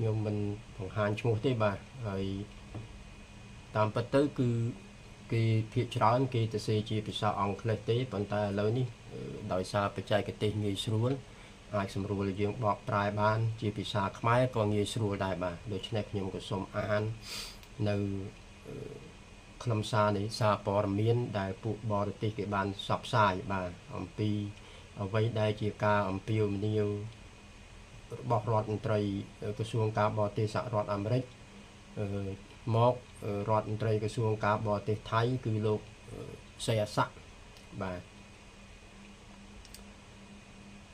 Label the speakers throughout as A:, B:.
A: ខ្ញុំមិនបង្ហាញឈ្មោះទេបាទហើយតាមពិតទៅគឺគេភាគច្រើនគេទៅសេជាភាសាអង់គ្លេសទេប៉ុន្តែឥឡូវនេះដោយសារបច្ចេកទេសងាយស្រួលអាចសម្រួលឲ្យយើងបកប្រែបានជាភាសាខ្មែរក៏ងាយស្រួលដែរបាទដូច្នេះខ្ញុំក៏សូមអាននៅខ្លឹមសារនៃសារព័ត៌មានដែលពួកបរទេសគេបានផ្សព្វផ្សាយបាទអំពីអ្វីដែលជាការអំពាវនាវរបស់រដ្ឋមន្ត្រីក្រសួងការបរទេសសហរដ្ឋអាមេរិកមករដ្ឋមន្ត្រីក្រសួងការបរទេសថៃគឺលោកសេអាសាក់បាទ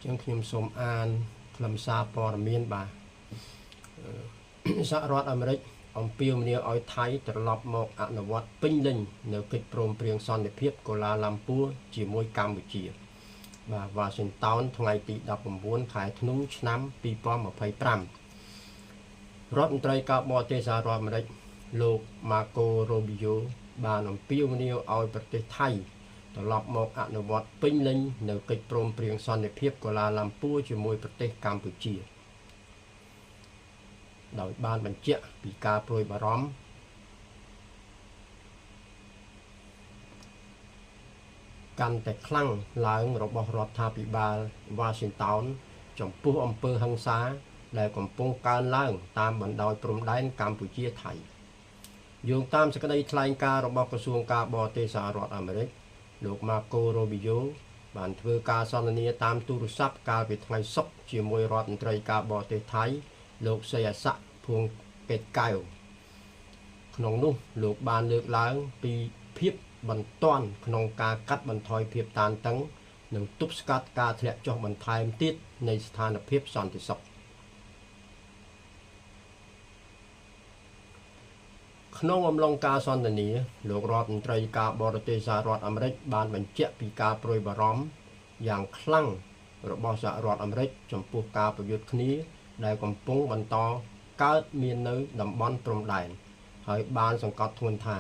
A: ចឹងខ្ញុំសូមអានខ្លឹមសារព័ត៌មានបាទសហរដ្ឋអាមេរិកអំពាវនាវឲ្យថៃត្រឡប់មកអនុវត្តពេញលេញនៅកិច្ចព្រមព្រៀងសន្តិភាពកូឡាឡាំពួរជាមួយកម្ពុជាបាទ Washington ថ្ងៃទី19ខែធ្នូឆ្នាំ2025រដ្ឋមន្ត្រីការបរទេសសហរដ្ឋអាមេរិកលោក Marco Rubio បានអំពាវនាវឲ្យប្រទេសថៃត្រឡប់មកអនុវត្តពេញលេញនៅកិច្ចព្រមព្រៀងសន្តិភាពកូឡាឡាំពួរជាមួយប្រទេសកម្ពុជាដោយបានបញ្ជាក់ពីការព្រួយបារម្ភកាន់តែខ្លាំងឡើងរបស់រដ្ឋាភិបាល Washington ចំពោះអំពើហិង្សាដែលកំពុងកើនឡើងតាមបណ្ដោយព្រំដែនកម្ពុជាថៃយោងតាមសេចក្តីថ្លែងការណ៍របស់ក្រសួងការបរទេសសហរដ្ឋអាមេរិកលោក Marco Rubio បានធ្វើការសន្ទនាតាមទូរស័ព្ទកាលពីថ្ងៃសុក្រជាមួយរដ្ឋមន្ត្រីការបរទេសថៃលោកសេអាសាក់ភួងកេតកែវក្នុងនោះលោកបានលើកឡើងពីភាពបន្ទាន់ក្នុងការកាត់បន្ថយភាពតានតឹងនិងទប់ស្កាត់ការធ្លាក់ចុះបន្ថែមទៀតនៃស្ថានភាពសន្តិសុខក្នុងអំឡុងការសន្ទនាលោករដ្ឋមន្ត្រីការបរទេសសហរដ្ឋអាមេរិកបានបញ្ជាក់ពីការព្រួយបារម្ភយ៉ាងខ្លាំងរបស់សហរដ្ឋអាមេរិកចំពោះការប្រយុទ្ធគ្នាដែលកំពុងបន្តកើតមាននៅតំបន់ព្រំដែនហើយបានសង្កត់ធ្ងន់ថា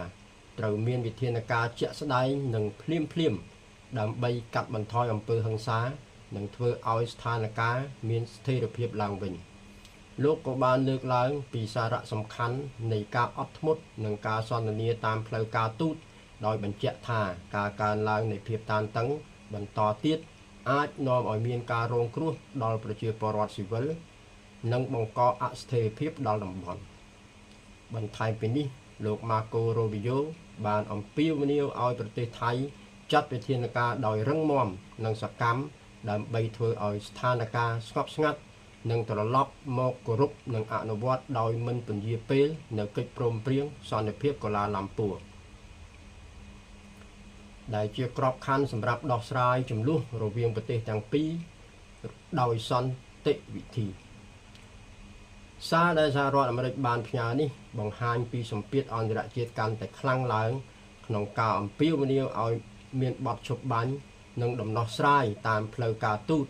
A: ត្រូវមានវិធានការជាក់ស្ដែងនិងភ្លាមដើម្បីកាត់បន្ថយអំពើហិង្សានិងធ្វើឲ្យស្ថានភាពមានស្ថិរភាពឡើងវិញលោកក៏បានលើកឡើងពីសារៈសំខាន់នៃការអត់ធ្មត់និងការសន្ទនាតាមផ្លូវការទូតដោយបញ្ជាក់ថាការកើនឡើងនៃភាពតានតឹងបន្តទៀតអាចនាំឲ្យមានការរងគ្រោះដល់ប្រជាពលរដ្ឋស៊ីវិលនិងបង្កអស្ថិរភាពដល់តំបន់បន្ថែមពីនេះលោក Marco Rubio បានអំពាវនាវឲ្យប្រទេសថៃចាត់វិធានការដោយរឹងមាំនិងសកម្មដើម្បីធ្វើឲ្យស្ថានភាពស្ងប់ស្ងាត់និងត្រឡប់មកគោរពនិងអនុវត្តដោយមិនពន្យាពេលនៅកិច្ចព្រមព្រៀងសន្តិភាពកូឡាឡាំពួរដែលជាក្របខ័ណ្ឌសម្រាប់ដោះស្រាយជម្លោះរវាងប្រទេសទាំងពីរដោយសន្តិវិធីសារដែលសហរដ្ឋអាមេរិកបានផ្ញើនេះបង្ហាញពីសម្ពាធអន្តរជាតិកាន់តែខ្លាំងឡើងក្នុងការអំពាវនាវឲ្យមានបទឈប់បាញ់និងដំណោះស្រាយតាមផ្លូវការទូត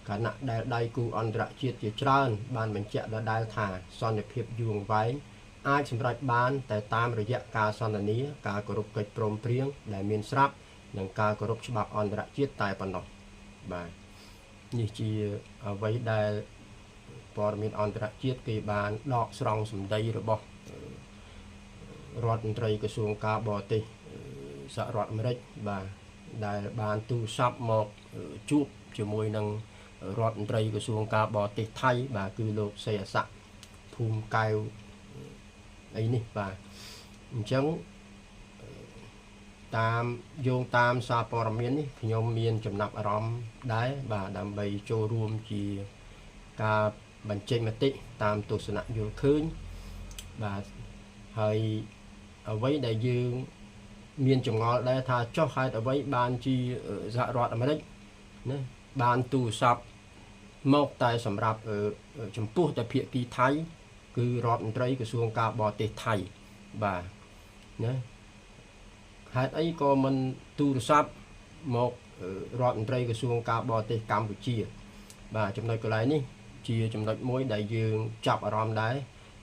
A: ខណៈដែលដៃគូអន្តរជាតិជាច្រើនបានបញ្ជាក់ដដែលថាសន្តិភាពយូរអង្វែងអាចសម្រេចបានតែតាមរយៈការសន្ទនាការគោរពកិច្ចព្រមព្រៀងដែលមានស្រាប់និងការគោរពច្បាប់អន្តរជាតិតែប៉ុណ្ណោះបាទនេះជាអ្វីដែលព័ត៌មានអន្តរជាតិគេបានដកស្រង់សម្ដីរបស់រដ្ឋមន្ត្រីក្រសួងការបរទេសសហរដ្ឋអាមេរិកបាទដែលបានទូរស័ព្ទមកជួបជាមួយនឹងរដ្ឋមន្ត្រីក្រសួងការបរទេសថៃបាទគឺលោកសេអាសាក់ភូមិកែវអីនេះបាទអញ្ចឹងតាមយោងតាមសារព័ត៌មាននេះខ្ញុំមានចំណាប់អារម្មណ៍ដែរបាទដើម្បីចូលរួមជាការបញ្ចេញមតិតាមទស្សនៈយល់ឃើញបាទហើយអ្វីដែលយើងមានចម្ងល់ដែរថាចុះហេតុអ្វីបានជាសហរដ្ឋអាមេរិកណាបានទូរស័ព្ទមកតែសម្រាប់ចំពោះតែភាគីថៃគឺរដ្ឋមន្ត្រីក្រសួងការបរទេសថៃបាទណាហេតុអីក៏មិនទូរស័ព្ទមករដ្ឋមន្ត្រីក្រសួងការបរទេសកម្ពុជាបាទចំណុចកន្លែងនេះជាចំណុចមួយដែលយើងចាប់អារម្មណ៍ដែរ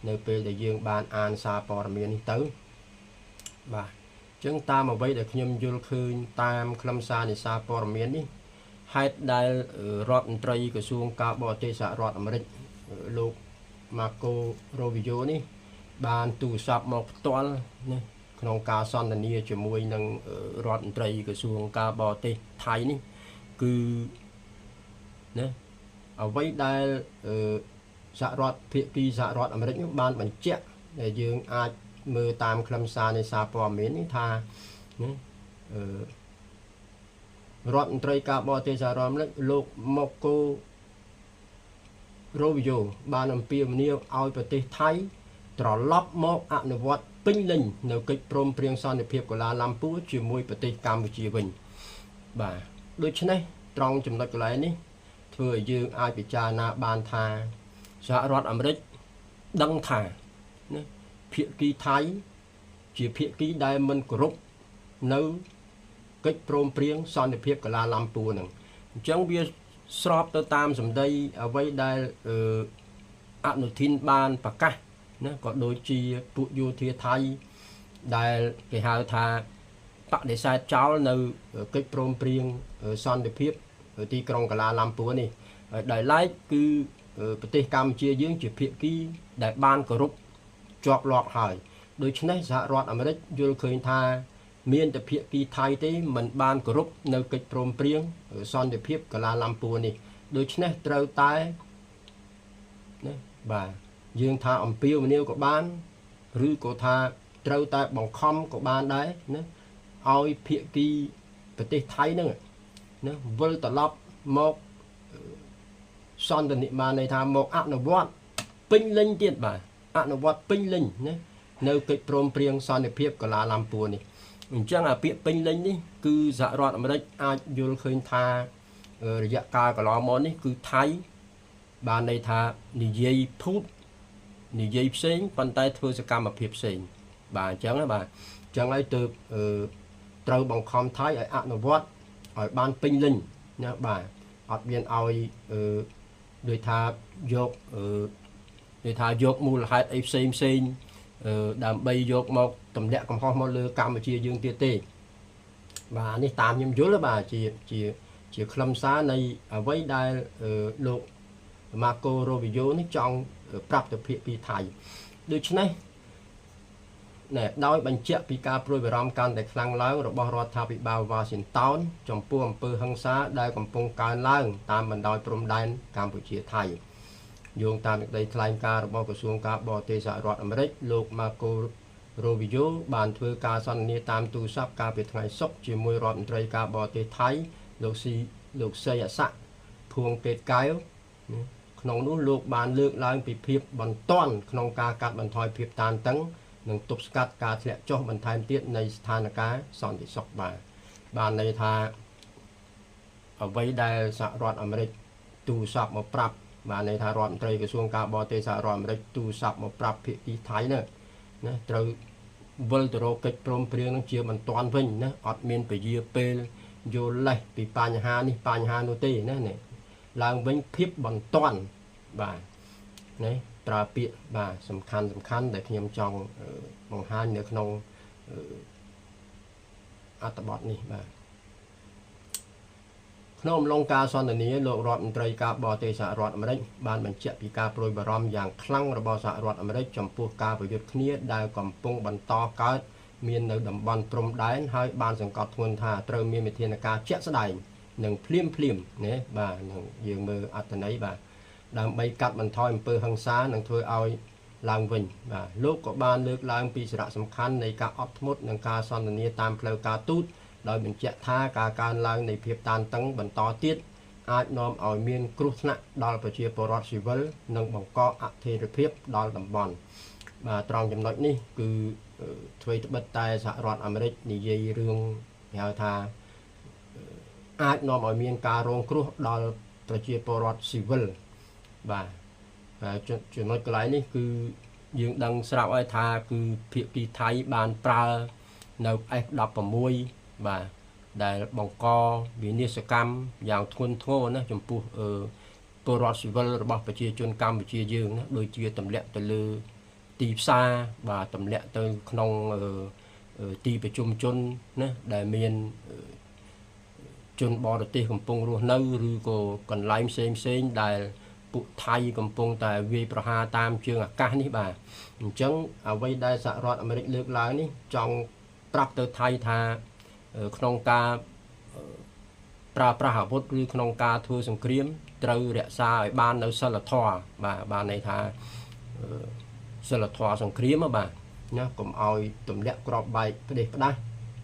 A: នៅពេលដែលយើងបានអានសារព័ត៌មាននេះទៅបាទអញ្ចឹងតាមអ្វីដែលខ្ញុំយល់ឃើញតាមខ្លឹមសារនៃសារព័ត៌មាននេះហេតុដែលរដ្ឋមន្ត្រីក្រសួងការបរទេសសហរដ្ឋអាមេរិកលោក Marco Rubio នេះបានទូរស័ព្ទមកផ្ទាល់ណាក្នុងការសន្ទនាជាមួយនឹងរដ្ឋមន្ត្រីក្រសួងការបរទេសថៃនេះគឺណាអ្វីដែលសហរដ្ឋភាគីសហរដ្ឋអាមេរិកបានបញ្ជាក់ដែលយើងអាចមើលតាមខ្លឹមសារនៃសារព័ត៌មាននេះថាណារដ្ឋមន្ត្រីការបរទេសសហរដ្ឋអាមេរិកលោក Marco Rubio បានអំពាវនាវឲ្យប្រទេសថៃត្រឡប់មកអនុវត្តពេញលេញនៅកិច្ចព្រមព្រៀងសន្តិភាពកូឡាឡាំពូជាមួយប្រទេសកម្ពុជាវិញបាទដូច្នេះត្រង់ចំណុចកន្លែងនេះធ្វើឲ្យយើងអាចពិចារណាបានថាសហរដ្ឋអាមេរិកដឹងថាណាភាគីថៃជាភាគីដែលមិនគោរពនៅកិច្ចព្រមព្រៀងសន្តិភាពកូឡាឡាំពូហ្នឹងអញ្ចឹងវាស្របទៅតាមសម្ដីអ្វីដែលអនុทินបានប្រកាសណាក៏ដូចជាពួកយោធាថៃដែលគេហៅថាបដិសេធចោលនៅកិច្ចព្រមព្រៀងសន្តិភាពទីក្រុងកូឡាឡាំពូនេះដោយឡែកគឺប្រទេសកម្ពុជាយើងជាភាគីដែលបានគោរពជាប់លាប់ហើយដូច្នេះសហរដ្ឋអាមេរិកយល់ឃើញថាមានតែភាគីថៃទេមិនបានគោរពនៅកិច្ចព្រមព្រៀងសន្តិភាពកូឡាឡាំពូនេះដូច្នេះត្រូវតែណាបាទយើងថាអំពាវនាវក៏បានឬក៏ថាត្រូវតែបង្ខំក៏បានដែរណាឲ្យភាគីប្រទេសថៃហ្នឹងណាវិលត្រឡប់មកសន្តិនិកបានន័យថាមកអនុវត្តពេញលេញទៀតបាទអនុវត្តពេញលេញណានៅកិច្ចព្រមព្រៀងសន្តិភាពកូឡាឡាំពូនេះអញ្ចឹងអាពាក្យពេញលេញនេះគឺសហរដ្ឋអាមេរិកអាចយល់ឃើញថារយៈកាលកន្លងមកនេះគឺថៃបានន័យថានិយាយភូតនិយាយផ្សេងប៉ុន្តែធ្វើសកម្មភាពផ្សេងបាទអញ្ចឹងណាបាទអញ្ចឹងហើយទើបត្រូវបង្ខំថៃឲ្យអនុវត្តឲ្យបានពេញលេញណាបាទអត់មានឲ្យដូចថាយកដូចថាយកមូលហេតុអីផ្សេងផ្សេងដើម្បីយកមកទម្លាក់កំហុសមកលើកម្ពុជាយើងទៀតទេបាទនេះតាមខ្ញុំយល់បាទជាខ្លឹមសារនៃអ្វីដែលលោក Marco Rubio នេះចង់ប្រាប់ទៅភាគីថៃដូច្នេះណែដោយបញ្ជាក់ពីការព្រួយបារម្ភកាន់តែខ្លាំងឡើងរបស់រដ្ឋាភិបាល Washington ចំពោះអំពើហិង្សាដែលកំពុងកើនឡើងតាមបណ្ដោយព្រំដែនកម្ពុជាថៃយោងតាមសេចក្តីថ្លែងការណ៍របស់ក្រសួងការបរទេសសហរដ្ឋអាមេរិកលោក Marco Rubio បានធ្វើការសន្ទនាតាមទូរស័ព្ទកាលពីថ្ងៃសុក្រជាមួយរដ្ឋមន្ត្រីការបរទេសថៃលោកសីអស័កភួងពេតកែវក្នុងនោះលោកបានលើកឡើងពីភាពបន្ទាន់ក្នុងការកាត់បន្ថយភាពតានតឹងនិងទប់ស្កាត់ការធ្លាក់ចុះបន្ថែមទៀតនៃស្ថានភាពសន្តិសុខបានន័យថាអ្វីដែលសហរដ្ឋអាមេរិកទូរស័ព្ទមកប្រាប់បានន័យថារដ្ឋមន្ត្រីក្រសួងការបរទេសសហរដ្ឋអាមេរិកទូរស័ព្ទមកប្រាប់ភាគីថៃណាត្រូវវិលទៅរកកិច្ចព្រមព្រៀងនឹងជាបន្ទាន់វិញណាអត់មានពជាពេលយល់លេសពីបញ្ហានេះបញ្ហានោះទេណាឡើងវិញភាពបន្ទាន់បាទណាប្រើពាក្យបាទសំខាន់ដែលខ្ញុំចង់បង្ហាញនៅក្នុងអត្ថបទនេះបាទក្នុងអំឡុងការសន្ទនាលោករដ្ឋមន្ត្រីការបរទេសសហរដ្ឋអាមេរិកបានបញ្ជាក់ពីការព្រួយបារម្ភយ៉ាងខ្លាំងរបស់សហរដ្ឋអាមេរិកចំពោះការប្រយុទ្ធគ្នាដែលកំពុងបន្តកើតមាននៅតំបន់ព្រំដែនហើយបានសង្កត់ធ្ងន់ថាត្រូវមានវិធានការជាក់ស្ដែងនិងភ្លាមណាបាទនឹងយើងមើលអត្ថន័យបាទដើម្បីកាត់បន្ថយអំពើហិង្សានិងធ្វើឲ្យឡើងវិញបាទលោកក៏បានលើកឡើងពីសារៈសំខាន់នៃការអត់ធ្មត់និងការសន្ទនាតាមផ្លូវការទូតដោយបញ្ជាក់ថាការកើនឡើងនៃភាពតានតឹងបន្តទៀតអាចនាំឲ្យមានគ្រោះថ្នាក់ដល់ប្រជាពលរដ្ឋស៊ីវិលនិងបង្កអធិរភាពដល់តំបន់បាទត្រង់ចំណុចនេះគឺអ្វីត្បិតតែសហរដ្ឋអាមេរិកនិយាយរឿងហៅថាអាចនាំឲ្យមានការរងគ្រោះដល់ប្រជាពលរដ្ឋស៊ីវិលបាទចំណុចកន្លែងនេះគឺយើងដឹងស្រាប់ហើយថាគឺភាគីថៃបានប្រើនៅ F16 បាទដែលបង្កវិនាសកម្មយ៉ាងធ្ងន់ធ្ងរណាចំពោះពលរដ្ឋស៊ីវិលរបស់ប្រជាជនកម្ពុជាយើងណាដូចជាទម្លាក់ទៅលើទីផ្សារបាទទម្លាក់ទៅក្នុងទីប្រជុំជនណាដែលមានជនបរទេសកំពុងរស់នៅឬក៏កន្លែងផ្សេងដែល ពួកថៃកំពុងតែវាយប្រហារតាមជើងអាកាសនេះបាទអញ្ចឹងអ្វីដែលសហរដ្ឋអាមេរិកលើកឡើងនេះចង់ប្រាប់ទៅថៃថាក្នុងការប្រើប្រាស់អាវុធឬក្នុងការធ្វើសង្គ្រាមត្រូវរក្សាឲ្យបាននៅសិលធម៌បាទបានន័យថាសិលធម៌សង្គ្រាមបាទណាកុំឲ្យទម្លាក់គ្រាប់បែកផ្ដេសផ្ដាស់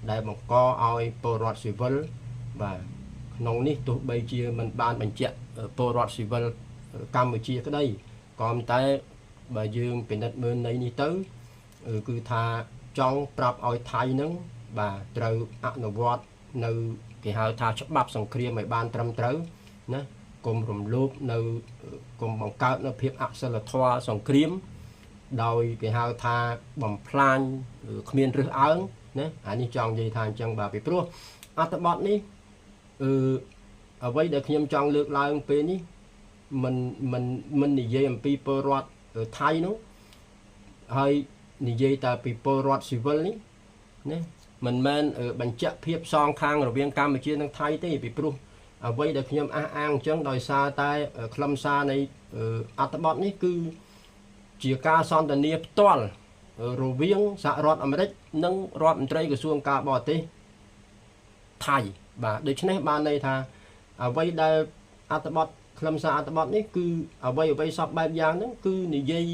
A: ដែលបង្កឲ្យពលរដ្ឋស៊ីវិលបាទក្នុងនេះទោះបីជាមិនបានបញ្ជាក់ពលរដ្ឋស៊ីវិលកម្ពុជាក្តីក៏តែបើយើងពិនិត្យមើលន័យនេះទៅគឺថាចង់ប្រាប់ឲ្យថៃនឹងបាទត្រូវអនុវត្តនៅគេហៅថាច្បាប់សង្គ្រាមឲ្យបានត្រឹមត្រូវណាកុំរំលោភនៅកុំបង្កើតនៅភាពអសិលធម៌សង្គ្រាមដោយគេហៅថាបំផ្លាញគ្មានរឹសអើងណាអានេះចង់និយាយថាអញ្ចឹងបាទពីព្រោះអត្ថបទនេះអ្វីដែលខ្ញុំចង់លើកឡើងពេលនេះមិននិយាយអំពីពលរដ្ឋថៃនោះហើយនិយាយតែពីពលរដ្ឋស៊ីវិលនេះណាមិនមែនបញ្ជាក់ភាពសងខាងរវាងកម្ពុជានិងថៃទេពីព្រោះអ្វីដែលខ្ញុំអះអាងអញ្ចឹងដោយសារតែខ្លឹមសារនៃអត្ថបទនេះគឺជាការសន្ទនាផ្ទាល់រវាងសហរដ្ឋអាមេរិកនិងរដ្ឋមន្ត្រីក្រសួងការបរទេសថៃបាទដូច្នេះបានន័យថាអ្វីដែលអត្ថបទខ្លឹមសារអត្ថបទនេះគឺអ្វីសពបែបយ៉ាងហ្នឹងគឺនិយាយ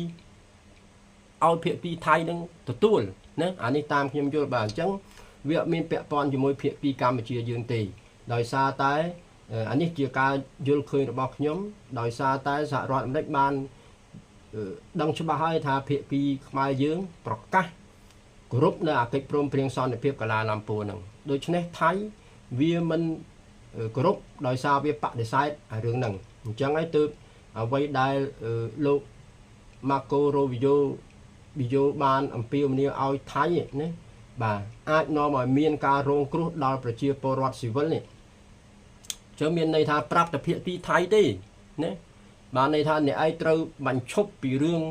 A: ឲ្យភាគីថៃនឹងទទួលណាអានេះតាមខ្ញុំយល់បាទអញ្ចឹងវាអត់មានពាក់ព័ន្ធជាមួយភាគីកម្ពុជាយើងទេដោយសារតែអានេះជាការយល់ឃើញរបស់ខ្ញុំដោយសារតែសហរដ្ឋអាមេរិកបានដឹងច្បាស់ហើយថាភាគីខ្មែរយើងប្រកាសគោរពនៅអកិច្ចព្រមព្រៀងសន្តិភាពកាឡាឡាំពួរហ្នឹងដូច្នេះថៃវាមិនគោរពដោយសារវាបដិសេធរឿងហ្នឹងអញ្ចឹងហើយទើបអ្វីដែលលោកម៉ាកូរូវីយ៉ូបានអំពាវនាវឲ្យថៃណាបាទអាចនាំឲ្យមានការរងគ្រោះដល់ប្រជាពលរដ្ឋស៊ីវិលនេះចឹងមានន័យថាប្រាប់តែភាគីថៃទេណាបានន័យថាអ្នកឯងត្រូវបញ្ឈប់ពីរឿង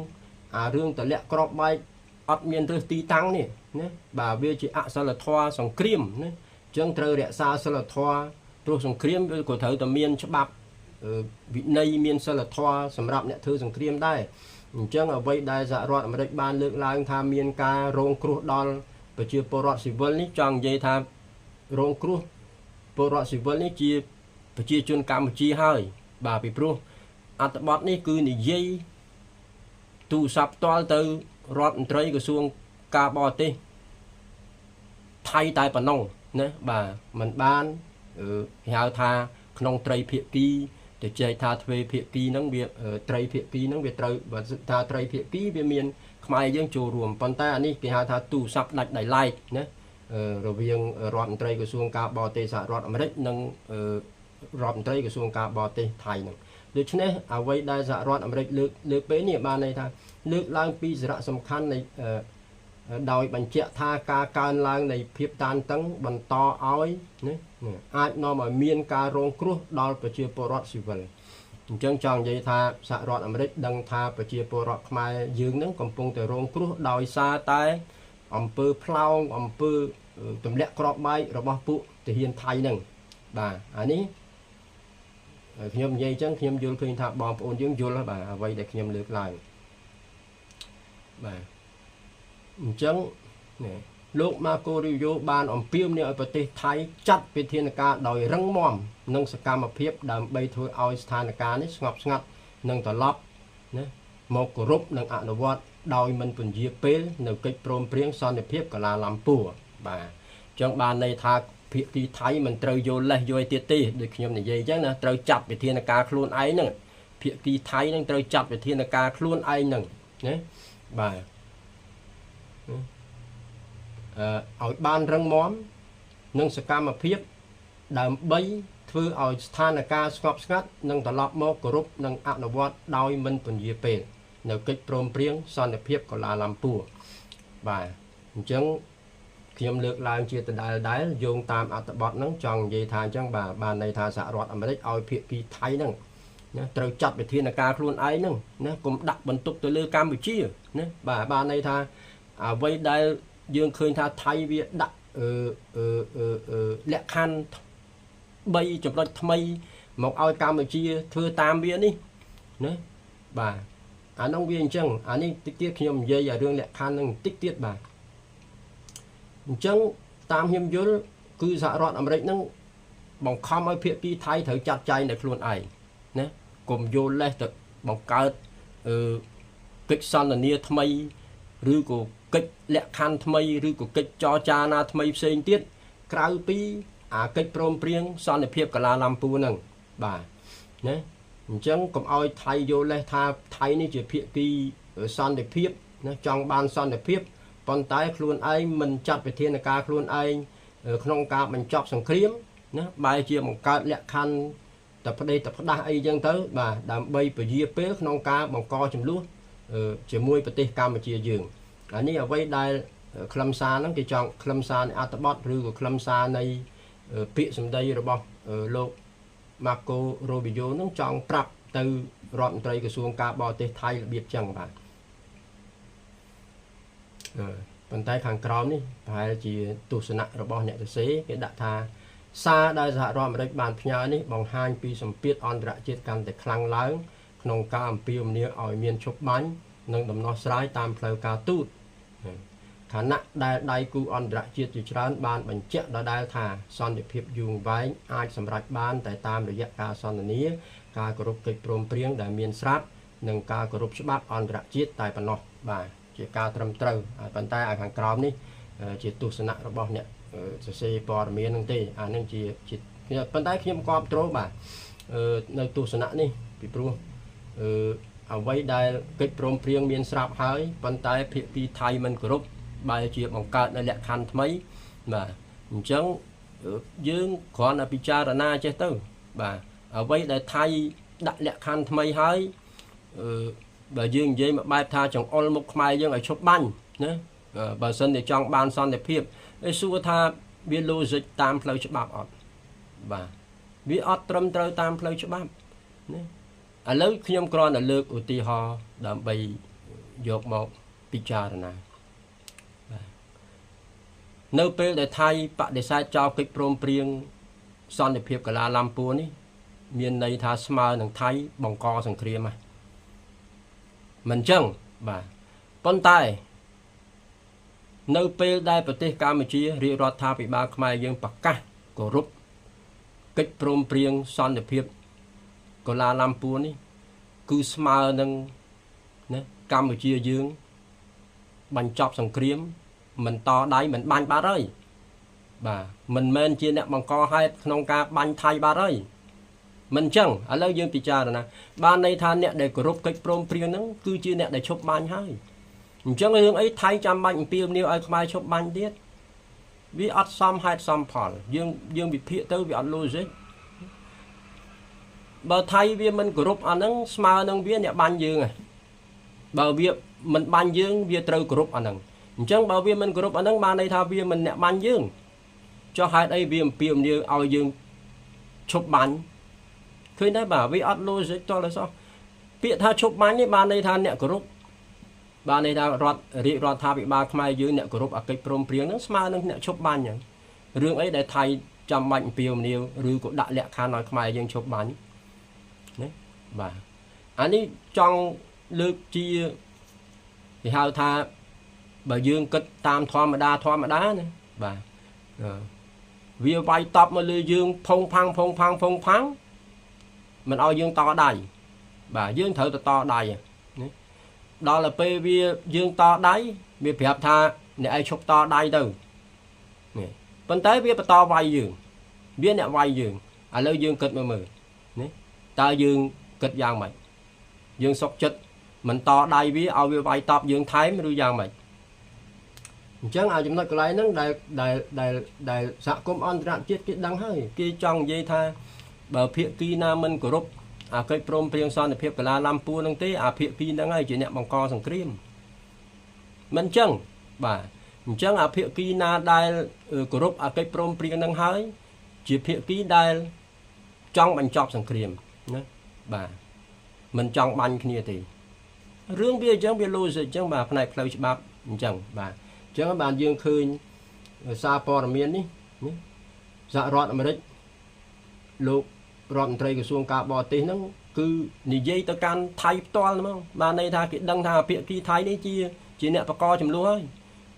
A: ទម្លាក់គ្រាប់បែកអត់មានរឹសទីតាំងនេះណាបាទវាជាអសិលធម៌សង្គ្រាមណាចឹងត្រូវរក្សាសិលធម៌ព្រោះសង្គ្រាមវាក៏ត្រូវតែមានច្បាប់វិន័យមានសិលធម៌សម្រាប់អ្នកធ្វើសង្គ្រាមដែរអញ្ចឹងអ្វីដែលសហរដ្ឋអាមេរិកបានលើកឡើងថាមានការរងគ្រោះដល់ប្រជាពលរដ្ឋស៊ីវិលនេះចង់និយាយថារងគ្រោះពលរដ្ឋស៊ីវិលនេះជាប្រជាជនកម្ពុជាហើយបាទពីព្រោះអត្ថបទនេះគឺនិយាយទូរស័ព្ទផ្ទាល់ទៅរដ្ឋមន្ត្រីក្រសួងការបរទេសថៃតែប៉ុណ្ណឹងណាបាទមិនបានហៅថាក្នុងត្រីភាគីទៅចែកថាទ្វេភាគីហ្នឹងវាត្រីភាគីហ្នឹងវាត្រូវបើថាត្រីភាគីវាមានខ្មែរយើងចូលរួមប៉ុន្តែអានេះគេហៅថាទូរស័ព្ទដាច់ដោយឡែកណារវាងរដ្ឋមន្ត្រីក្រសួងការបរទេសសហរដ្ឋអាមេរិកនិងរដ្ឋមន្ត្រីក្រសួងការបរទេសថៃហ្នឹងដូច្នេះអ្វីដែលសហរដ្ឋអាមេរិកលើកពេលនេះបានន័យថាលើកឡើងពីសារៈសំខាន់នៃដោយបញ្ជាក់ថាការកើនឡើងនៃភាពតានតឹងបន្តឲ្យណាអាចនាំឲ្យមានការរងគ្រោះដល់ប្រជាពលរដ្ឋស៊ីវិលអញ្ចឹងចង់និយាយថាសហរដ្ឋអាមេរិកដឹងថាប្រជាពលរដ្ឋខ្មែរយើងនឹងកំពុងតែរងគ្រោះដោយសារតែអំពើផ្លោងអំពើទម្លាក់គ្រាប់បែករបស់ពួកទាហានថៃនឹងបាទអានេះខ្ញុំនិយាយអញ្ចឹងខ្ញុំយល់ឃើញថាបងប្អូនយើងយល់ហើយបាទអ្វីដែលខ្ញុំលើកឡើងបាទអញ្ចឹងលោកម៉ាកូរីយ៉ូបានអំពាវនាវឲ្យប្រទេសថៃចាត់វិធានការដោយរឹងមាំនិងសកម្មភាពដើម្បីធ្វើឲ្យស្ថានភាពនេះស្ងប់ស្ងាត់និងត្រឡប់ណាមកគោរពនិងអនុវត្តដោយមិនពន្យាពេលនៅកិច្ចព្រមព្រៀងសន្តិភាពកាឡាឡាំពួរបាទអញ្ចឹងបានន័យថាភាគីថៃមិនត្រូវយកលេសយកទៀតទេដូចខ្ញុំនិយាយអញ្ចឹងណាត្រូវចាត់វិធានការខ្លួនឯងហ្នឹងភាគីថៃនឹងត្រូវចាត់វិធានការខ្លួនឯងហ្នឹងណាបាទឲ្យបានរឹងមាំនិងសកម្មភាពដើម្បីធ្វើឲ្យស្ថានភាពស្ងប់ស្ងាត់និងត្រឡប់មកគោរពនិងអនុវត្តដោយមិនពន្យាពេលនៅកិច្ចព្រមព្រៀងសន្តិភាពកាឡាឡាំពួរបាទអញ្ចឹងខ្ញុំលើកឡើងជាដដែលយោងតាមអត្ថបទហ្នឹងចង់និយាយថាអញ្ចឹងបាទបានន័យថាសហរដ្ឋអាមេរិកឲ្យភាគីថៃហ្នឹងណាត្រូវចាត់វិធានការខ្លួនឯងហ្នឹងណាកុំដាក់បន្ទុកទៅលើកម្ពុជាណាបាទបានន័យថាអ្វីដែលយើងឃើញថាថៃវាដាក់លក្ខខណ្ឌ3ចំណុចថ្មីមកឲ្យកម្ពុជាធ្វើតាមវានេះ ណាបាទអានោះវាអញ្ចឹងអានេះតិចទៀតខ្ញុំនិយាយរឿងលក្ខខណ្ឌនឹងតិចទៀតបាទអញ្ចឹងតាមខ្ញុំយល់គឺសហរដ្ឋអាមេរិកហ្នឹងបង្ខំឲ្យភាគីថៃត្រូវចាត់ចែងនៅខ្លួនឯងណាកុំយកលេសទៅបង្កើតកិច្ចសន្ទនាថ្មីឬក៏កិច្ចលក្ខខណ្ឌថ្មីឬក៏កិច្ចចរចាណាថ្មីផ្សេងទៀតក្រៅពីអាកិច្ចព្រមព្រៀងសន្តិភាពកាឡាឡាំពូហ្នឹងបាទណាអញ្ចឹងកុំឲ្យថៃយកលេសថាថៃនេះជាភាគីសន្តិភាពណាចង់បានសន្តិភាពប៉ុន្តែខ្លួនឯងមិនចាត់វិធានការខ្លួនឯងក្នុងការបញ្ចប់សង្គ្រាមណាបែរជាបង្កើតលក្ខខណ្ឌតែផ្ដេសតែផ្ដាស់អីចឹងទៅបាទដើម្បីពជាពេលក្នុងការបង្កចំនួនជាមួយប្រទេសកម្ពុជាយើងអានេះអ្វីដែលខ្លឹមសារហ្នឹងគេចង់ខ្លឹមសារនៃអត្ថបទឬក៏ខ្លឹមសារនៃពាក្យសម្ដីរបស់លោក Marco Rubio ហ្នឹងចង់ប្រាប់ទៅរដ្ឋមន្ត្រីក្រសួងការបរទេសថៃរបៀបចឹងបាទប៉ុន្តែខាងក្រោមនេះប្រហែលជាទស្សនៈរបស់អ្នកសរសេរគេដាក់ថាសារដែលសហរដ្ឋអាមេរិកបានផ្ញើនេះបង្ហាញពីសម្ពាធអន្តរជាតិកាន់តែខ្លាំងឡើងក្នុងការអំពាវនាវឲ្យមានឈប់បាញ់និងដំណោះស្រាយតាមផ្លូវការទូតខណៈដែលដៃគូអន្តរជាតិជាច្រើនបានបញ្ជាក់ដដែលថាសន្តិភាពយូរអង្វែងអាចសម្រេចបានតែតាមរយៈការសន្ទនាការគោរពកិច្ចព្រមព្រៀងដែលមានស្រាប់និងការគោរពច្បាប់អន្តរជាតិតែប៉ុណ្ណោះបាទជាការត្រឹមត្រូវប៉ុន្តែខាងក្រោមនេះជាទស្សនៈរបស់អ្នកសរសេរព័ត៌មានហ្នឹងទេអានឹងជាប៉ុន្តែខ្ញុំគាប់ទ្របាទនៅទស្សនៈនេះពីព្រោះអ្វីដែលកិច្ចព្រមព្រៀងមានស្រាប់ហើយប៉ុន្តែភាគីថៃមិនគោរពបែរជាបង្កើតនៅលក្ខខណ្ឌថ្មីបាទអញ្ចឹងយើងគ្រាន់តែពិចារណាចេះទៅបាទអ្វីដែលថៃដាក់លក្ខខណ្ឌថ្មីហើយបើយើងនិយាយមកបែបថាចង្អុលមុខខ្មែរយើងឲ្យឈប់បាញ់ណាបើសិនជាចង់បានសន្តិភាពឯសួរថាវា logic តាមផ្លូវច្បាប់អត់បាទវាអត់ត្រឹមត្រូវតាមផ្លូវច្បាប់ណាឥឡូវខ្ញុំគ្រាន់តែលើកឧទាហរណ៍ដើម្បីយកមកពិចារណាបាទនៅពេលដែលថៃបដិសេធចោលកិច្ចព្រមព្រៀងសន្តិភាពកាឡាឡាំពួរនេះមានន័យថាស្មើនឹងថៃបង្កសង្គ្រាមមិនចឹងបាទប៉ុន្តែនៅពេលដែលប្រទេសកម្ពុជារាជរដ្ឋាភិបាលខ្មែរយើងប្រកាសគោរពកិច្ចព្រមព្រៀងសន្តិភាពកូឡាឡាំពួរនេះគឺស្មើនឹងណាកម្ពុជាយើងបញ្ចប់សង្គ្រាមមិនតដៃមិនបាញ់បាត់ហើយបាទមិនមែនជាអ្នកបង្កហេតុក្នុងការបាញ់ថៃបាត់ហើយមិនចឹងឥឡូវយើងពិចារណាបានន័យថាអ្នកដែលគោរពកិច្ចព្រមព្រៀងហ្នឹងគឺជាអ្នកដែលឈប់បាញ់ហើយអញ្ចឹងរឿងអីថៃចាំបាច់អំពាវនាវឲ្យខ្មែរឈប់បាញ់ទៀតវាអត់សមហេតុសមផលយើងវិភាគទៅវាអត់ logic បើថៃវាមិនគោរពអាហ្នឹងស្មើនឹងវាអ្នកបាញ់យើងហើយបើវាមិនបាញ់យើងវាត្រូវគោរពអាហ្នឹងអញ្ចឹងបើវាមិនគោរពអាហ្នឹងបានន័យថាវាមិនអ្នកបាញ់យើងចុះហេតុអីវាអំពាវនាវឲ្យយើងឈប់បាញ់ឃើញដែរបាទវាអត់ logic តលសោះពាក្យថាឈប់បាញ់នេះបានន័យថាអ្នកគោរពបានន័យថារាជរដ្ឋាភិបាលខ្មែរយើងអ្នកគោរពអកិច្ចព្រមព្រៀងហ្នឹងស្មើនឹងអ្នកឈប់បាញ់ហ្នឹងរឿងអីដែលថៃចាំបាច់អំពាវនាវឬក៏ដាក់លក្ខខណ្ឌឲ្យខ្មែរយើងឈប់បាញ់ណាបាទអានេះចង់លើកជាគេហៅថាបើយើងគិតតាមធម្មតាណាបាទវាវាយតប់មកលើយើងផុងផាំងមិនឲ្យយើងតដៃបាទយើងត្រូវទៅតដៃណាដល់ទៅពេលវាយើងតដៃវាប្រាប់ថាអ្នកឯងឈប់តដៃទៅនេះប៉ុន្តែវាបន្តវាយយើងវាអ្នកវាយយើងឥឡូវយើងគិតមើលនេះតើយើងគិតយ៉ាងម៉េចយើងសុខចិត្តមិនតដៃវាឲ្យវាវាយតប់យើងថែមឬយ៉ាងម៉េចអញ្ចឹងអាចំណុចកន្លែងហ្នឹងដែលសហគមន៍អន្តរជាតិគេដឹងហើយគេចង់និយាយថាបើភាគីណាមិនគោរពអាកិច្ចព្រមព្រៀងសន្តិភាពកាឡាឡាំពួរហ្នឹងទេអាភាគីហ្នឹងហើយជាអ្នកបង្កសង្គ្រាមមិនអញ្ចឹងបាទអញ្ចឹងអាភាគីណាដែលគោរពអាកិច្ចព្រមព្រៀងហ្នឹងហើយជាភាគីដែលចង់បញ្ចប់សង្គ្រាមណាបាទមិនចង់បាញ់គ្នាទេរឿងវាអញ្ចឹងវា logic អញ្ចឹងបាទផ្នែកផ្លូវច្បាប់អញ្ចឹងបាទអញ្ចឹងបានយើងឃើញសារព័ត៌មាននេះសហរដ្ឋអាមេរិកលោករដ្ឋមន្ត្រីក្រសួងការបរទេសហ្នឹងគឺ cứ nị dây tới can thay toan đúng không mà này tha cái đăng tha việc kia thay đấy chia nè bà co chấm luôn ấy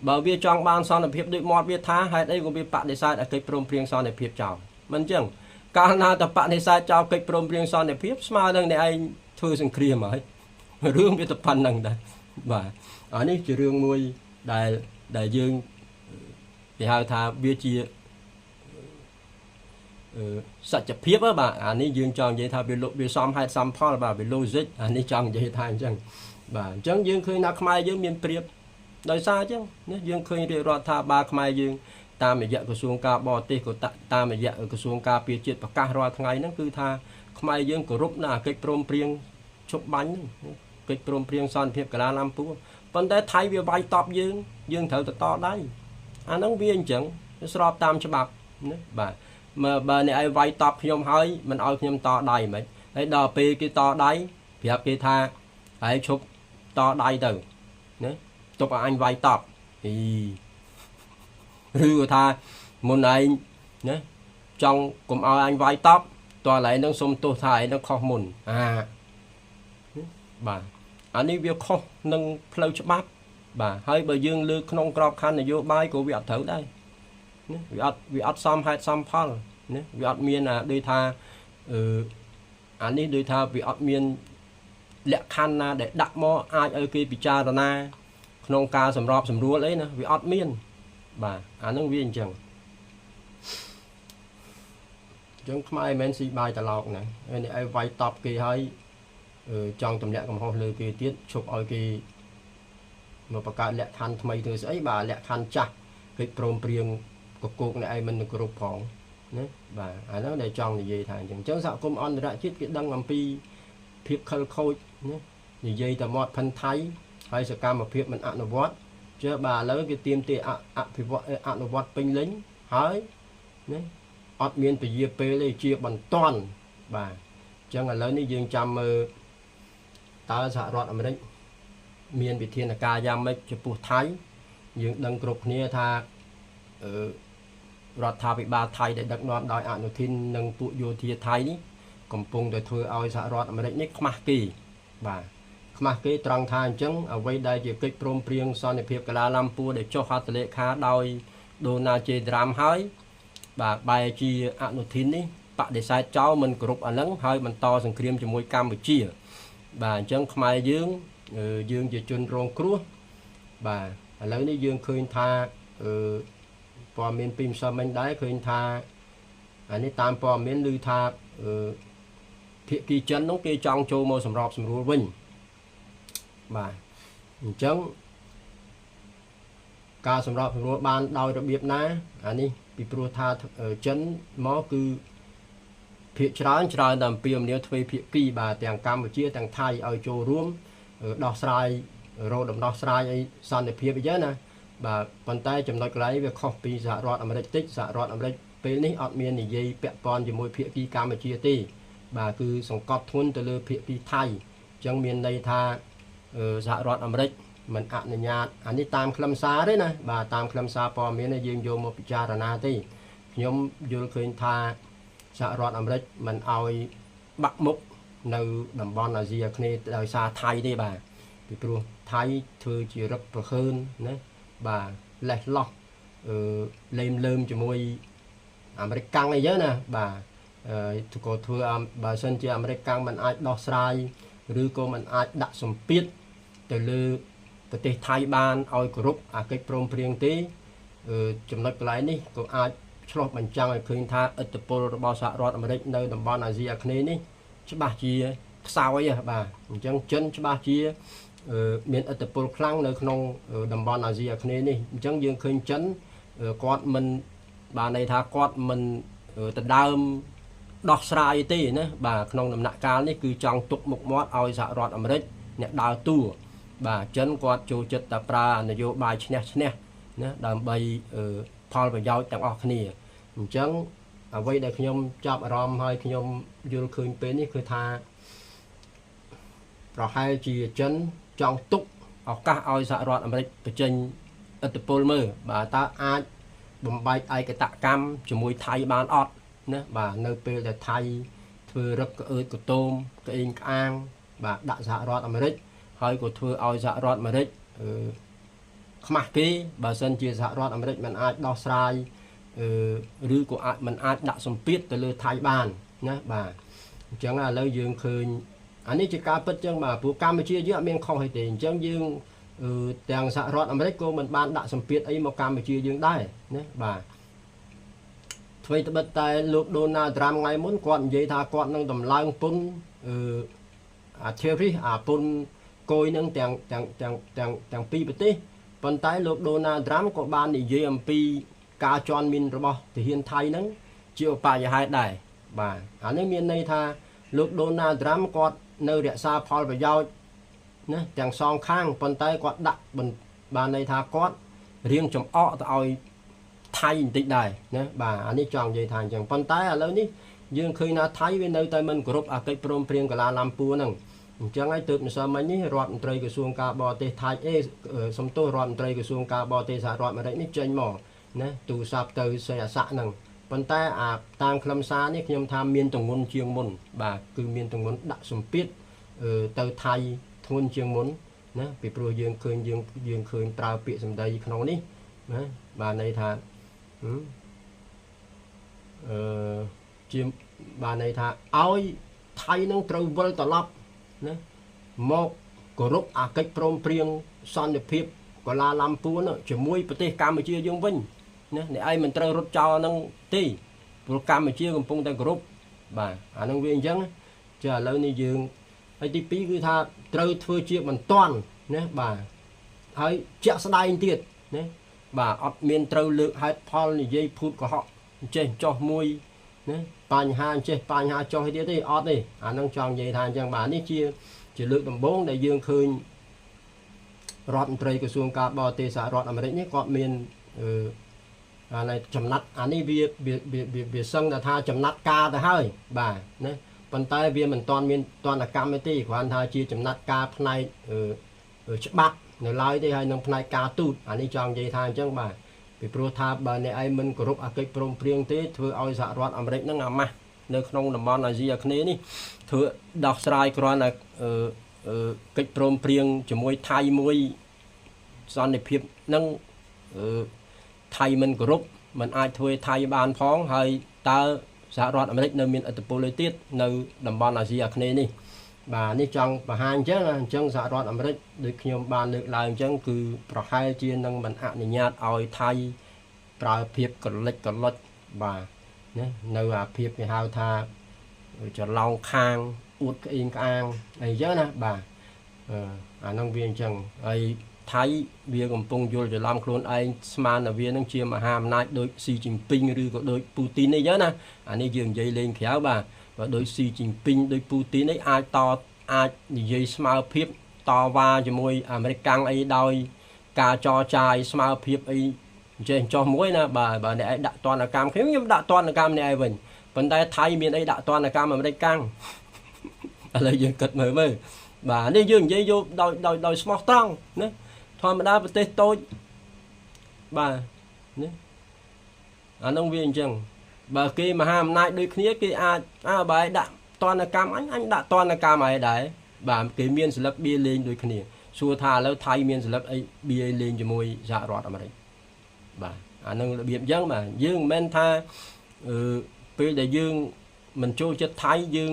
A: bảo việc trong ban son là việc đợi mọt việc tha hay đây cũng việc bạn để sai ở cái prom prieng son để việc chào mình chẳngการนาแต่ปะในสายเจ้าเกิดปรมเรียงซอนในเพียบสมาดังในไอ้ทือสังเครียมไหมเรื่องวิตพันธ์นั่งได้บ่าอันนี้จะเรื่องมวยได้ยืงที่หาทาเบียจีสัจเพียบอ่ะบ่าอันนี้ยืงจองใจทาเบียซ้อมให้ซ้ำพ่อบ่าเบียโลจิกอันนี้จองใจทางจังบ่าจังยืงเคยนักขมายยืงมีเปรียบโดยซาจังเนี่ยยืงเคยเรียกรอทาบาขมายยืงตามระยะกระทรวงการบอติก็ตามระยะกระทรวงการเปลี่ยนจิตประกาศรอทั้งไงนั่นคือท่าขมายยังกรุบหน้าเกิดโปรมเปรียงชกบันเกิดโปรมเปรียงซอนเพียบกระลาลำปูปันแต่ไทยเวียใบตอบยังเถอะต่อได้อันนั้นเวียนจังสอบตามฉบับนะบ่ามาในไอ้ใบตอบขยมเฮ้ยมันเอาขยมต่อได้ไหมไอ้ดอปีกี่ต่อได้เพียบกี่ท่าไอ้ชกต่อได้เถอะนะจบอันใบตอบหรือท่ามุนไอ้เนี่ยจังกลุ่มเอาอันไว้ต๊อปตัวไหนต้องสมตัวถ่ายต้องข้อมูลบ่าอันนี้เวียข้อนึ่งเพลย์ฉบับบ่าให้เบอร์ยืงลือขนมกรอบคันในโยบายกูวิอัดเถอะได้วิอัดซ้ำให้ซ้ำพัลเนี่ยวิอัดเมียนโดยท่าอันนี้โดยท่าวิอัดเมียนเละคันนะเด็ดดักมอไอเอกีปิจารณาขนมกาสำรอบสำรวจเลยนะวิอัดเมียนบ่าอันนั้นวิ่งจังจังขมายแมนซีบายตลอดนะไอ้ไว้ตอบกี่ให้จังตำแหน่งของเขาเลยกี่tiết chụpเอากี่มาประกาศแหละคันทำไมเธอใช้บ่าแหละคันจักกี่โปรมเปรียงกกกในไอ้มันกรุบของนะบ่าอันนั้นในจังในยีทางจังสาวกรมอันระชิดกี่ดังลำปีเพียบคัลโคดนะในยีแต่หมดพันไทยให้สกรรมมาเพียบมันอนุวัตเจอบ่าแล้วก็เตรียมตีพิวัตอนุวัตเป็นลิงหายนี่อดเมียนไปเยียเปเลยเจียบันต้อนบ่าจังแล้วนี่ยังจำตาสหรัฐอเมริกเมียนไปเทียนกายามไม่จะปูไทยยังดังกรุบนี้ทารัฐาภิบาลไทยได้ดักนอนดอยอนุทินนังปุโยธีไทยนี่กำปงโดยเธอเอาสหรัฐอเมริกนี่ขมากีบ่ามาเกตรังทางจังเอาไว้ได้จะเกิดโปรมเปรียงซอนในเพียบกะลาลำปูได้โจฮัตเลขาโดยโดนาเจดรามหายบ่าใบจีอนุทินนี่ปะได้ใช้เจ้ามันกรุบอันนั้นให้มันต่อสังเครียมจมวยกรรมไปจีบ่าจังขมายยืงจะจนโรงครัวบ่าแล้วนี่ยืงเคยทาปอมเมนปิมซอมเมนได้เคยทาอันนี้ตามปอมเมนลือทาเพียกีจันน้องเกจองโจโมสำรอบสำรวจวิ่งบ่าจังการสำหรับรัฐบาลโดยระเบียบนะอันนี้ปีปรัวธาจันหมอคือเพียชราดำเปียมเนี้ยทวีเพียกีบ่าแต่งกรรมเชี่ยแต่งไทยเอาโจร่วมดอกสายโรดดอกสายไอ้ซันในเพียไปเยอะนะบ่าปันใต้จำนวนไกลไปข้อปีสหรัฐอเมริกสหรัฐอเมริกปีนี้อดเมียนนี่ยัยเปะปอนจมวยเพียกีกรรมเชี่ยตีบ่าคือสงกอบทุนตะลือเพียกีไทยจังเมียนในทาสหรัฐอเมริกมันอนุญาตอันนี้ตามคำสาด้วยนะบ่าตามคำสาปอมีนยืนโยมพิจารณาที่ยมยูเคยทาสหรัฐอเมริกมันเอาบักมุกในดับบอลอาเซียคนี้โดยซาไทยได้บ่าพี่ปรูไทยเธอจีรับประคืนนะบ่าเล็กล็อกเริ่มจะมวยอเมริกันอะไรเยอะนะบ่าทุกคนเธอบ่าเซนจีอเมริกันมันอาจดอกสายหรือก็มันอาจดักสมปิดแต่ลือประเทศไทยบ้านเอากรุบอาเกิดโปรมเพียงตีจำนวนหลายนี่ก็อาจชลบมันจังคืนท่าอัตโปรบอสหรัฐอเมริกในดับบอลอาเซียคนี้นี่ฉบับจีสาวไอ้บ่าจังจันฉบับจีมีอัตโปรครั้งในขนมดับบอลอาเซียคนี้นี่จังยังคืนจันกอดมันบ่าในท่ากอดมันแต่ดาวดอกสายตีนะบ่าขนมน้ำหนักการนี่คือจังตุกมุกมอดเอาสหรัฐอเมริกเนี่ยดาวตัวบ่าจันกอดจูจัดตาปลานโยบายชนะนะดำใบพอลไปยาวแต่ออกนี่จังเอาไว้ได้ขยมจับอารมณ์ให้ขยมยูโรคืนเป็นนี่คือทาเราให้จีจันจังตุกเอาก้าเอาสหรัฐอเมริกไปจันอัตโปลเมอร์บ่าตาอาจบ่มใบไอกระตะกรรมจมวยไทยบานอดนะบ่าเนเปลแต่ไทยเธ ធ្វើរឹកក្អើតកតូមក្អេងក្អាងបាទដាក់សហរដ្ឋអាមេរិកហើយក៏ធ្វើឲ្យសហរដ្ឋអាមេរិកខ្មាស់គេបើសិនជាសហរដ្ឋអាមេរិកមិនអាចដោះស្រាយឬក៏អាចមិនអាចដាក់សម្ពាធទៅលើថៃបានណាបាទអញ្ចឹងឥឡូវយើងឃើញអានេះជាការពិតចឹងបាទព្រោះកម្ពុជាយើងអត់មានខុសអីទេអញ្ចឹងយើងទាំងសហរដ្ឋអាមេរិកក៏មិនបានដាក់សម្ពាធអីមកកម្ពុជាយើងដែរណាបាទអ្វីត្បិតតែលោកដូណាល់ត្រាំថ្ងៃមុនគាត់និយាយថាគាត់នឹងតម្លើងពន្ធអាធិរិះអាពន្ធគយនឹងទាំងពីរប្រទេសប៉ុន្តែលោកដូណាល់ត្រាំក៏បាននិយាយអំពីការជន់មីនរបស់ទាហានថៃហ្នឹងជាឧបយហេតុដែរបាទអានេះមានន័យថាលោកដូណាល់ត្រាំគាត់នៅរក្សាផលប្រយោជន៍ណាទាំងសងខាងប៉ុន្តែគាត់ដាក់បានន័យថាគាត់រៀងចំអកទៅឲ្យថៃបន្តិចដែរណាបាទអានេះចង់និយាយថាអញ្ចឹងប៉ុន្តែឥឡូវនេះយើងឃើញថាថៃវានៅតែមិនគោរពអកិច្ចព្រមព្រៀងកាឡាឡាំពូហ្នឹងអញ្ចឹងហើយទើបម្សិលមិញនេះរដ្ឋមន្ត្រីក្រសួងការបរទេសថៃសំទោសរដ្ឋមន្ត្រីក្រសួងការបរទេសសហរដ្ឋអាមេរិកនេះចេញមកណាទូរស័ព្ទទៅសេអាស័កហ្នឹងប៉ុន្តែអាតាមខ្លឹមសារនេះខ្ញុំថាមានទម្ងន់ជាងមុនបាទគឺមានទម្ងន់ដាក់សម្ពាធទៅថៃធ្ងន់ជាងមុនណាពីព្រោះយើងឃើញយើងឃើញប្រើពាក្យសម្ដីក្នុងនេះណាបាទន័យថាជាបានន័យថាឲ្យថៃនឹងត្រូវវិលត្រឡប់ណាមកគោរពអកិច្ចព្រមព្រៀងសន្តិភាពកាឡាឡាំពូនជាមួយប្រទេសកម្ពុជាយើងវិញណាអ្នកឯងមិនត្រូវរត់ចោលហ្នឹងទេព្រោះកម្ពុជាកំពុងតែគោរពបាទអានឹងវាអញ្ចឹងចាឥឡូវនេះយើងហើយទី2គឺថាត្រូវធ្វើជាបន្ទាន់ណាបាទហើយជាក់ស្ដែងទៀតណាបាទអត់មានត្រូវលើកហេតុផលនិយាយភូតកុហកចេះចោះមួយណាបញ្ហាចេះបញ្ហាចោះទៀតទេអត់ទេអានឹងចង់និយាយថាអញ្ចឹងបាទនេះជាលើកដំបូងដែលយើងឃើញរដ្ឋមន្ត្រីក្រសួងការបរទេសសហរដ្ឋអាមេរិកនេះគាត់មានអានេះចំណាត់អានេះវាសឹងថាចំណាត់ការទៅហើយបាទណាប៉ុន្តែវាមិនទាន់មានទណ្ឌកម្មទេគ្រាន់ថាជាចំណាត់ការផ្នែកច្បាប់នៅឡើយទេហើយនឹងផ្នែកការទូតអានេះចង់និយាយថាអញ្ចឹងបាទពីព្រោះថាបើអ្នកឯងមិនគោរពអកិច្ចព្រមព្រៀងទេធ្វើឲ្យសហរដ្ឋអាមេរិកហ្នឹងអាម៉ាស់នៅក្នុងតំបន់អាស៊ីអាគ្នេយ៍នេះធ្វើដោះស្រាយគ្រាន់តែកិច្ចព្រមព្រៀងជាមួយថៃមួយសន្តិភាពហ្នឹងថៃមិនគោរពមិនអាចធ្វើថៃបានផងហើយតើសហរដ្ឋអាមេរិកនៅមានឥទ្ធិពលទៀតនៅតំបន់អាស៊ីអាគ្នេយ៍នេះបាទនេះចង់បង្ហាញអញ្ចឹងសហរដ្ឋអាមេរិកដូចខ្ញុំបានលើកឡើងអញ្ចឹងគឺប្រហែលជានឹងមិនអនុញ្ញាតឲ្យថៃប្រើភាពកលិចកលុចបាទណានៅអាភាពគេហៅថាច្រឡោងខាងអួតក្អេងក្អាងអីចឹងណាបាទអានឹងវាអញ្ចឹងហើយថៃវាកំពុងយល់ច្រឡំខ្លួនឯងស្មានថាវានឹងជាមហាអំណាចដូចស៊ីជីនពីងឬក៏ដូចពូទីនអីចឹងណាអានេះយើងនិយាយលេងក្រៅបាទបើដូចស៊ីជីនពីងដូចពូទីនអីអាចនិយាយស្មើភាពតវ៉ាជាមួយអាមេរិកកាំងអីដោយការចរចាយស្មើភាពអីចេះចោះមួយណាបើអ្នកឯងដាក់ទណ្ឌកម្មខ្ញុំដាក់ទណ្ឌកម្មអ្នកឯងវិញប៉ុន្តែថៃមានអីដាក់ទណ្ឌកម្មអាមេរិកកាំងឥឡូវយើងគិតមើលបាទនេះយើងនិយាយយកដោយស្មោះត្រង់ណាធម្មតាប្រទេសតូចបាទណាអានោះវាអញ្ចឹងបើគេមហាអំណាចដូចគ្នាគេអាចបើឲ្យដាក់ទណ្ឌកម្មអញដាក់ទណ្ឌកម្មឲ្យដែរបាទគេមានសិលឹកបៀលេងដូចគ្នាសួរថាឥឡូវថៃមានសិលឹកអីបៀលេងជាមួយសហរដ្ឋអាមេរិកបាទអានឹងរបៀបអញ្ចឹងបាទយើងមិនមែនថាពេលដែលយើងមិនចូលចិត្តថៃយើង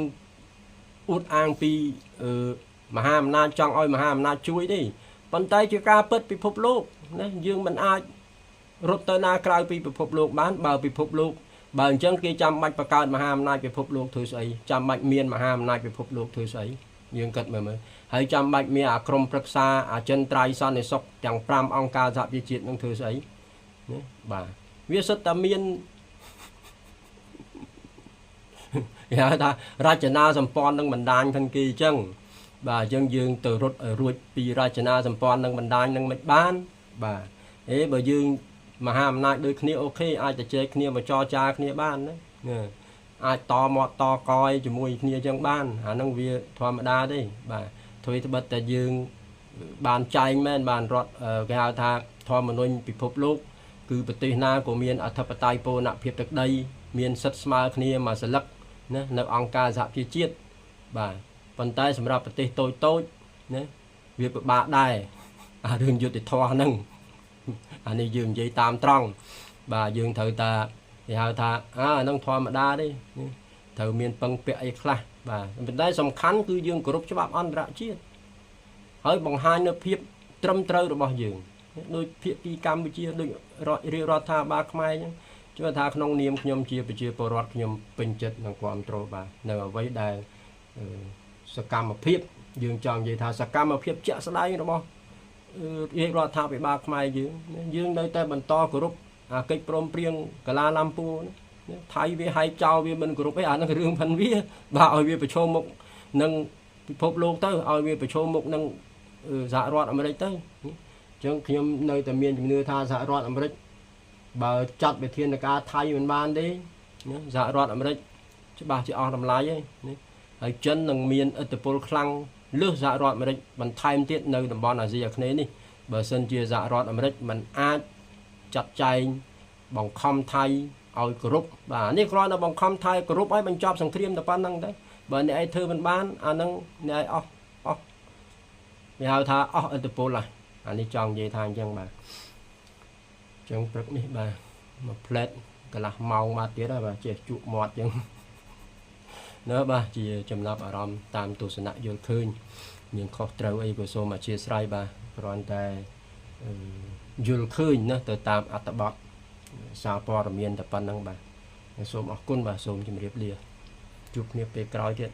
A: អួតអាងពីមហាអំណាចចង់ឲ្យមហាអំណាចជួយទេប៉ុន្តែជាការពិតពិភពលោកណាយើងមិនអាចរត់ទៅណាក្រៅពីពិភពលោកបានបើពិភពលោកបើអញ្ចឹងគេចាំបាច់បង្កើតមហាអំណាចពិភពលោកធ្វើស្អីចាំបាច់មានមហាអំណាចពិភពលោកធ្វើស្អីយើងគិតមើលហើយចាំបាច់មានអាក្រុមប្រឹក្សាអចិន្ត្រៃយ៍សន្តិសុខទាំង5អង្គការសហប្រជាជាតិនឹងធ្វើស្អីណាបាទវាសិតតែមានគេហៅថារចនាសម្ព័ន្ធនឹងបណ្ដាញទាំងគេអញ្ចឹងបាទអញ្ចឹងយើងទៅរត់ឲ្យរួចពីរចនាសម្ព័ន្ធនឹងបណ្ដាញនឹងមិនបានបាទបើយើងមហាអំណាចដូចគ្នាអូខេអាចទៅជែកគ្នាមកចរចាគ្នាបានណាអាចតមាត់តកយជាមួយគ្នាអញ្ចឹងបានអានឹងវាធម្មតាទេបាទធ្វើត្បិតតែយើងបានចែងមែនបានរត់គេហៅថាធម្មនុញ្ញពិភពលោកគឺប្រទេសណាក៏មានអធិបតេយ្យបូរណភាពទឹកដីមានសិទ្ធិស្មើគ្នាមួយសន្លឹក ណានៅអង្គការសហប្រជាជាតិបាទប៉ុន្តែសម្រាប់ប្រទេសតូចណាវាពិបាកដែរអារឿងយុត្តិធម៌ហ្នឹងអានេះយើងនិយាយតាមត្រង់បាទយើងត្រូវតែគេហៅថាហ្នឹងធម្មតាទេត្រូវមានពឹងពាក់អីខ្លះបាទប៉ុន្តែសំខាន់គឺយើងគោរពច្បាប់អន្តរជាតិហើយបង្ហាញនូវភាពត្រឹមត្រូវរបស់យើងដូចភាគីកម្ពុជាដូចរាជរដ្ឋាភិបាលខ្មែរអញ្ចឹងជឿថាក្នុងនាមខ្ញុំជាប្រជាពលរដ្ឋខ្ញុំពេញចិត្តនឹងគ្រប់គ្រងបាទនៅអ្វីដែលសកម្មភាពយើងចង់និយាយថាសកម្មភាពជាក់ស្ដែងរបស់រាជរដ្ឋាភិបាលខ្មែរយើងនៅតែបន្តគោរពអាកិច្ចព្រមព្រៀងកាឡាឡាំពូថៃវាហែកចោលវាមិនគោរពទេអានឹងរឿងផាន់វាបាទឲ្យវាប្រឈមមុខនឹងពិភពលោកទៅឲ្យវាប្រឈមមុខនឹងសហរដ្ឋអាមេរិកទៅអញ្ចឹងខ្ញុំនៅតែមានជំនឿថាសហរដ្ឋអាមេរិកបើចាត់វិធានការថៃមិនបានទេសហរដ្ឋអាមេរិកច្បាស់ជាអស់តម្លៃហើយចិននឹងមានឥទ្ធិពលខ្លាំងលើសសហរដ្ឋអាមេរិកបន្ថែមទៀតនៅតំបន់អាស៊ីអាគ្នេយ៍នេះបើសិនជាសហរដ្ឋអាមេរិកមិនអាចចាត់ចែងបង្ខំថៃឲ្យគោរពបាទនេះគ្រាន់តែបង្ខំថៃគោរពឲ្យបញ្ចប់សង្គ្រាមតែប៉ុណ្្នឹងទៅបើអ្នកឯងធ្វើមិនបានអានឹងអ្នកឯងអស់គេហៅថាអស់ឥទ្ធិពលអានេះចង់និយាយថាអញ្ចឹងបាទអញ្ចឹងព្រឹកនេះបាទមួយផ្លែតកន្លះម៉ោងបាទទៀតហើយបាទចេះជក់មាត់អញ្ចឹងបាទជាចំណាប់អារម្មណ៍តាមទស្សនៈយល់ឃើញមានខុសត្រូវអីក៏សូមអធិស្ឋានបាទគ្រាន់តែយល់ឃើញណាទៅតាមអត្ថបទសារព័ត៌មានតែប៉ុណ្្នឹងបាទសូមអរគុណបាទសូមជម្រាបលាជួបគ្នាពេលក្រោយទៀត